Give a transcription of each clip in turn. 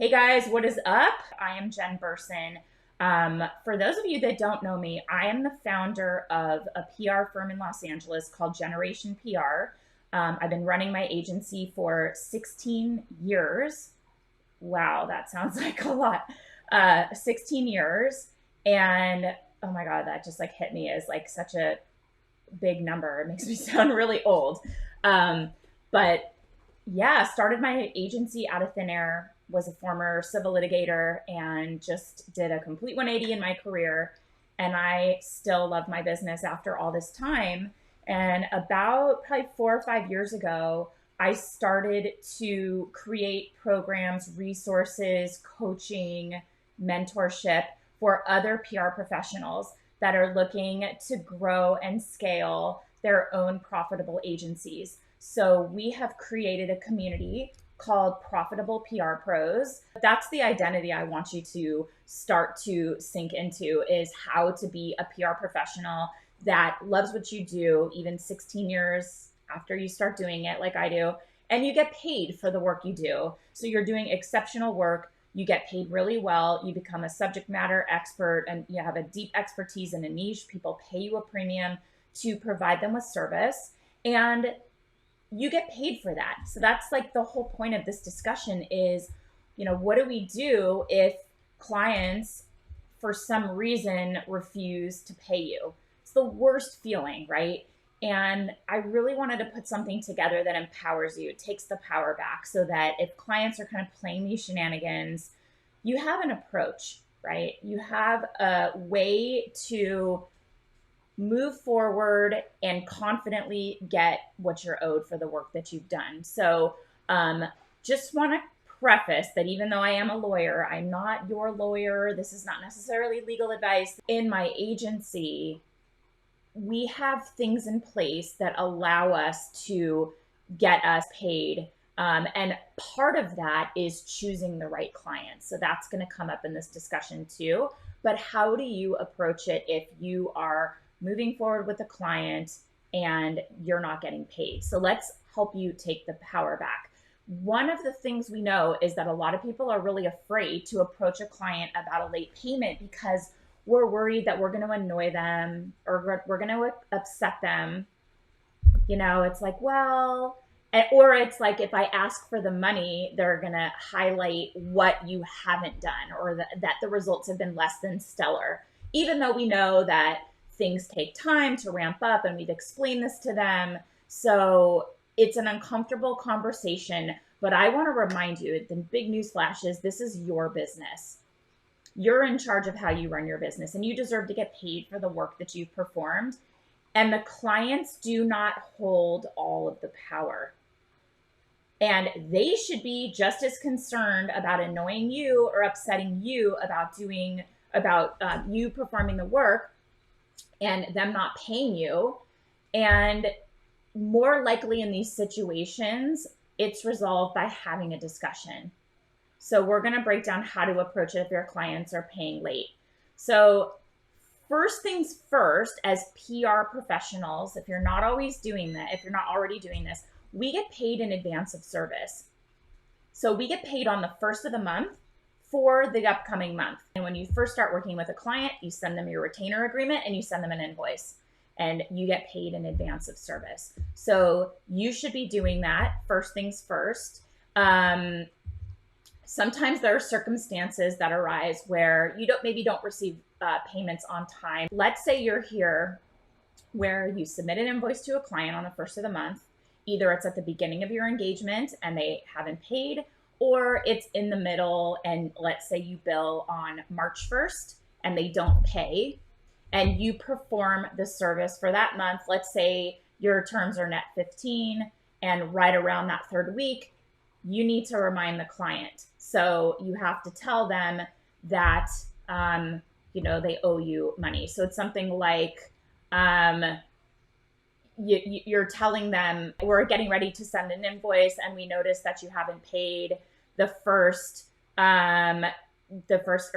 Hey guys, what is up? I am Jen Burson. For those of you that don't know me, I am the founder of a PR firm in Los Angeles called Generation PR. I've been running my agency for 16 years. Wow, that sounds like a lot. 16 years. And oh my God, that just like hit me as like such a big number. It makes me sound really old. Um, but yeah, started my agency out of thin air, was a former civil litigator, and just did a complete 180 in my career. And I still love my business after all this time. And about probably 4 or 5 years ago, I started to create programs, resources, coaching, mentorship for other PR professionals that are looking to grow and scale their own profitable agencies. So we have created a community called Profitable PR Pros. That's the identity I want you to start to sink into, is how to be a PR professional that loves what you do, even 16 years after you start doing it like I do, and you get paid for the work you do. So you're doing exceptional work, you get paid really well, you become a subject matter expert, and you have a deep expertise in a niche. People pay you a premium to provide them with service, and you get paid for that. So that's like the whole point of this discussion is, what do we do if clients for some reason refuse to pay you? It's the worst feeling, right? And I really wanted to put something together that empowers you, takes the power back, so that if clients are kind of playing these shenanigans, you have an approach, right? You have a way to move forward and confidently get what you're owed for the work that you've done. So just want to preface that even though I am a lawyer, I'm not your lawyer. This is not necessarily legal advice. In my agency, we have things in place that allow us to get us paid. And part of that is choosing the right client. So that's going to come up in this discussion too. But how do you approach it if you are moving forward with a client and you're not getting paid? So let's help you take the power back. One of the things we know is that a lot of people are really afraid to approach a client about a late payment because we're worried that we're going to annoy them or we're going to upset them. It's like, well, or it's like if I ask for the money, they're going to highlight what you haven't done, or that the results have been less than stellar, even though we know that things take time to ramp up and we've explained this to them. So it's an uncomfortable conversation, but I want to remind you, the big news flash is this is your business. You're in charge of how you run your business, and you deserve to get paid for the work that you've performed. And the clients do not hold all of the power. And they should be just as concerned about annoying you or upsetting you about you performing the work and them not paying you. And more likely in these situations, it's resolved by having a discussion. So we're going to break down how to approach it if your clients are paying late. So first things first, as PR professionals, if you're not already doing this, we get paid in advance of service. So we get paid on the first of the month for the upcoming month. And when you first start working with a client, you send them your retainer agreement and you send them an invoice, and you get paid in advance of service. So you should be doing that first things first. Sometimes there are circumstances that arise where you don't receive payments on time. Let's say you're here where you submit an invoice to a client on the first of the month. Either it's at the beginning of your engagement and they haven't paid, or it's in the middle, and let's say you bill on March 1st and they don't pay, and you perform the service for that month. Let's say your terms are net 15, and right around that third week, you need to remind the client. So you have to tell them that, they owe you money. So it's something like, you're telling them, we're getting ready to send an invoice and we notice that you haven't paid the first or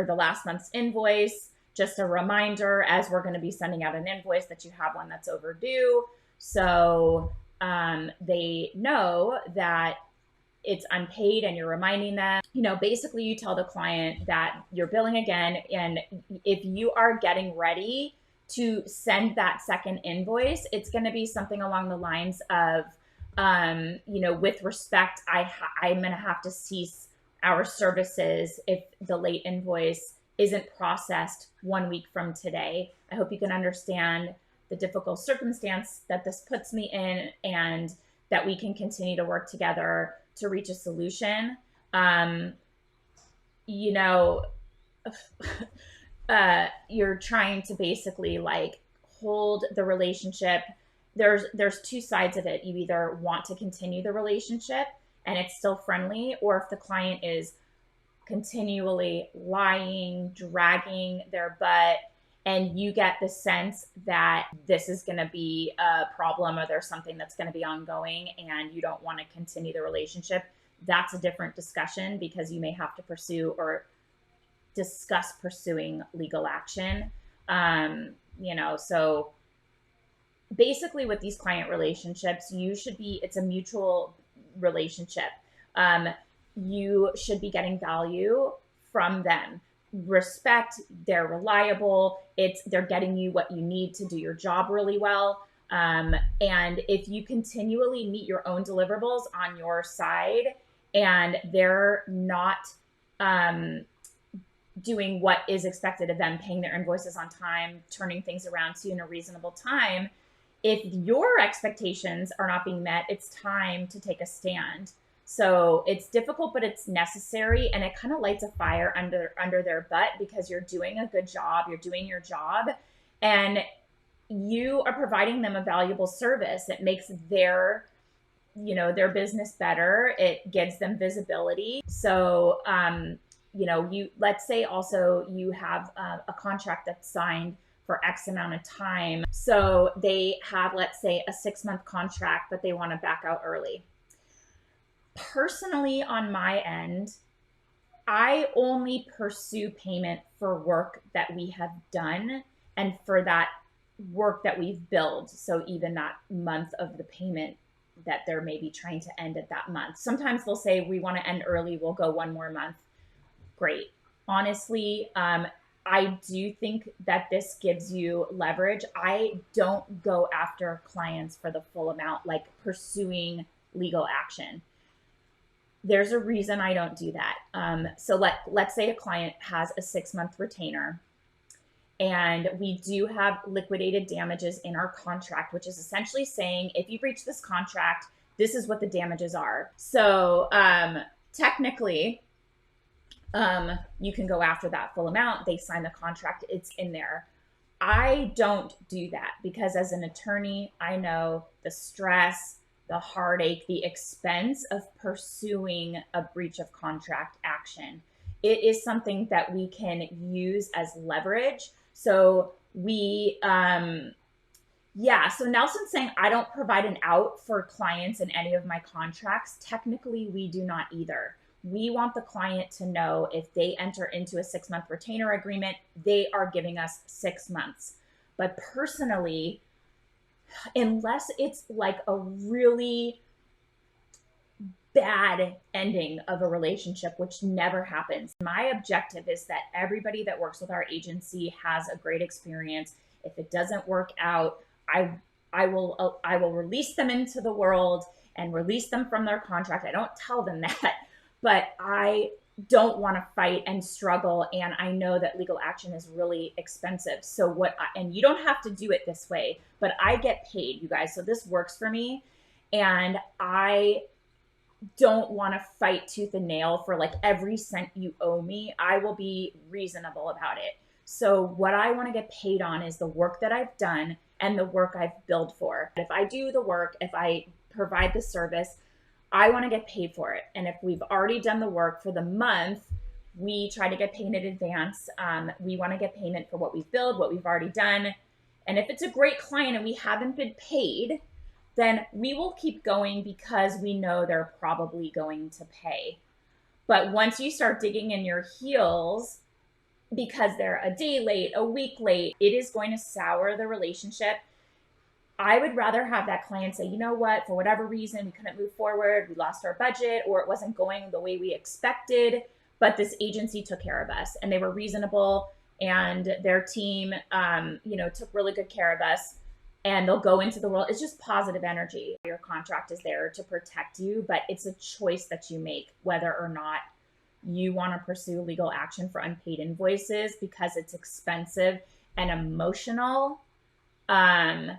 the last month's invoice. Just a reminder, as we're going to be sending out an invoice, that you have one that's overdue. So they know that it's unpaid and you're reminding them, basically you tell the client that you're billing again. And if you are getting ready to send that second invoice, it's going to be something along the lines of, with respect, I'm going to have to cease our services if the late invoice isn't processed 1 week from today. I hope you can understand the difficult circumstance that this puts me in, and that we can continue to work together to reach a solution. You know, you're trying to basically like hold the relationship. There's two sides of it. You either want to continue the relationship and it's still friendly, or if the client is continually lying, dragging their butt, and you get the sense that this is going to be a problem or there's something that's going to be ongoing and you don't want to continue the relationship, that's a different discussion, because you may have to pursue or discuss pursuing legal action. So basically with these client relationships, it's a mutual relationship. You should be getting value from them. Respect, they're reliable, they're getting you what you need to do your job really well. And if you continually meet your own deliverables on your side and they're not doing what is expected of them, paying their invoices on time, turning things around to you in a reasonable time, if your expectations are not being met, it's time to take a stand. So it's difficult, but it's necessary, and it kind of lights a fire under their butt, because you're doing a good job, you're doing your job, and you are providing them a valuable service. It makes their business better. It gives them visibility. So, let's say also you have a contract that's signed for X amount of time. So they have, let's say, a 6-month contract, but they want to back out early. Personally, on my end, I only pursue payment for work that we have done and for that work that we've billed. So even that month of the payment that they're maybe trying to end at that month. Sometimes they'll say, we want to end early, we'll go one more month. Great. Honestly, I do think that this gives you leverage. I don't go after clients for the full amount, like pursuing legal action. There's a reason I don't do that. So let's say a client has a 6-month retainer, and we do have liquidated damages in our contract, which is essentially saying, if you breach this contract, this is what the damages are. So technically, you can go after that full amount. They sign the contract, it's in there. I don't do that, because as an attorney, I know the stress, the heartache, the expense of pursuing a breach of contract action. It is something that we can use as leverage. So so Nelson's saying, I don't provide an out for clients in any of my contracts. Technically, we do not either. We want the client to know, if they enter into a 6-month retainer agreement, they are giving us 6 months. But personally, unless it's like a really bad ending of a relationship, which never happens, my objective is that everybody that works with our agency has a great experience. If it doesn't work out, I will release them into the world and release them from their contract. I don't tell them that, but I don't want to fight and struggle, and I know that legal action is really expensive. So and you don't have to do it this way, but I get paid, you guys, so this works for me, and I don't want to fight tooth and nail for like every cent you owe me. I will be reasonable about it. So what I want to get paid on is the work that I've done and the work I've billed for. If I do the work, if I provide the service, I want to get paid for it. And if we've already done the work for the month, we try to get paid in advance. We want to get payment for what we've billed, what we've already done. And if it's a great client and we haven't been paid, then we will keep going, because we know they're probably going to pay. But once you start digging in your heels because they're a day late, a week late, it is going to sour the relationship. I would rather have that client say, you know what, for whatever reason, we couldn't move forward, we lost our budget, or it wasn't going the way we expected, but this agency took care of us and they were reasonable and their team, took really good care of us. And they'll go into the world. It's just positive energy. Your contract is there to protect you, but it's a choice that you make whether or not you want to pursue legal action for unpaid invoices because it's expensive and emotional. And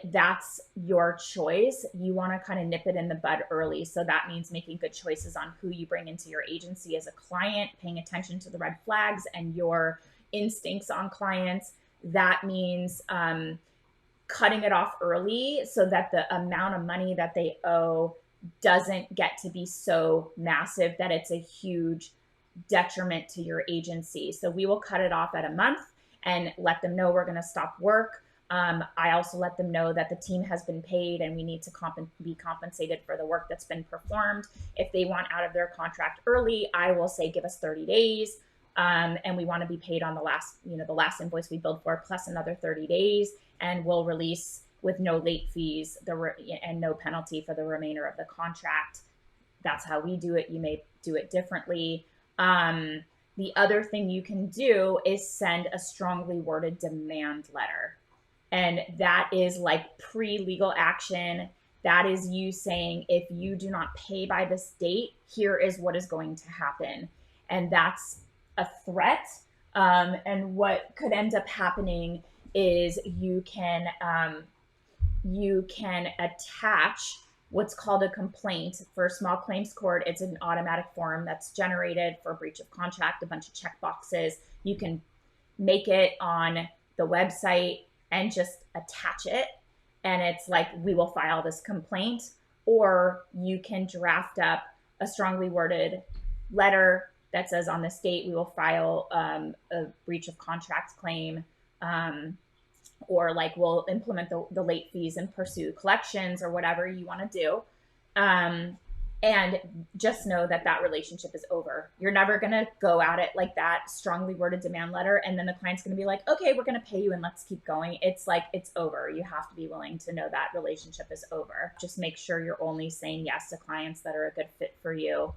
that's your choice. You want to kind of nip it in the bud early. So that means making good choices on who you bring into your agency as a client, paying attention to the red flags and your instincts on clients. That means cutting it off early so that the amount of money that they owe doesn't get to be so massive that it's a huge detriment to your agency. So we will cut it off at a month and let them know we're going to stop work. I also let them know that the team has been paid and we need to be compensated for the work that's been performed. If they want out of their contract early, I will say, give us 30 days. And we want to be paid on the last invoice we billed for plus another 30 days. And we'll release with no late fees and no penalty for the remainder of the contract. That's how we do it. You may do it differently. The other thing you can do is send a strongly worded demand letter. And that is like pre-legal action. That is you saying, if you do not pay by this date, here is what is going to happen. And that's a threat. And what could end up happening is you can attach what's called a complaint for small claims court. It's an automatic form that's generated for breach of contract, a bunch of check boxes. You can make it on the website and just attach it. And it's like, we will file this complaint. Or you can draft up a strongly worded letter that says, on this date, we will file a breach of contract claim. Or like we'll implement the late fees and pursue collections or whatever you want to do. And just know that that relationship is over. You're never going to go at it like that strongly worded demand letter. And then the client's going to be like, okay, we're going to pay you and let's keep going. It's like, it's over. You have to be willing to know that relationship is over. Just make sure you're only saying yes to clients that are a good fit for you.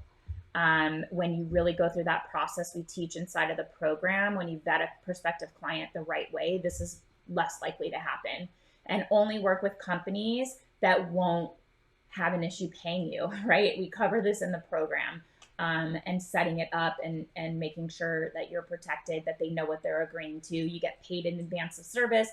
When you really go through that process we teach inside of the program, when you vet a prospective client the right way, this is less likely to happen. And only work with companies that won't have an issue paying you, right? We cover this in the program, and setting it up and making sure that you're protected, that they know what they're agreeing to. You get paid in advance of service.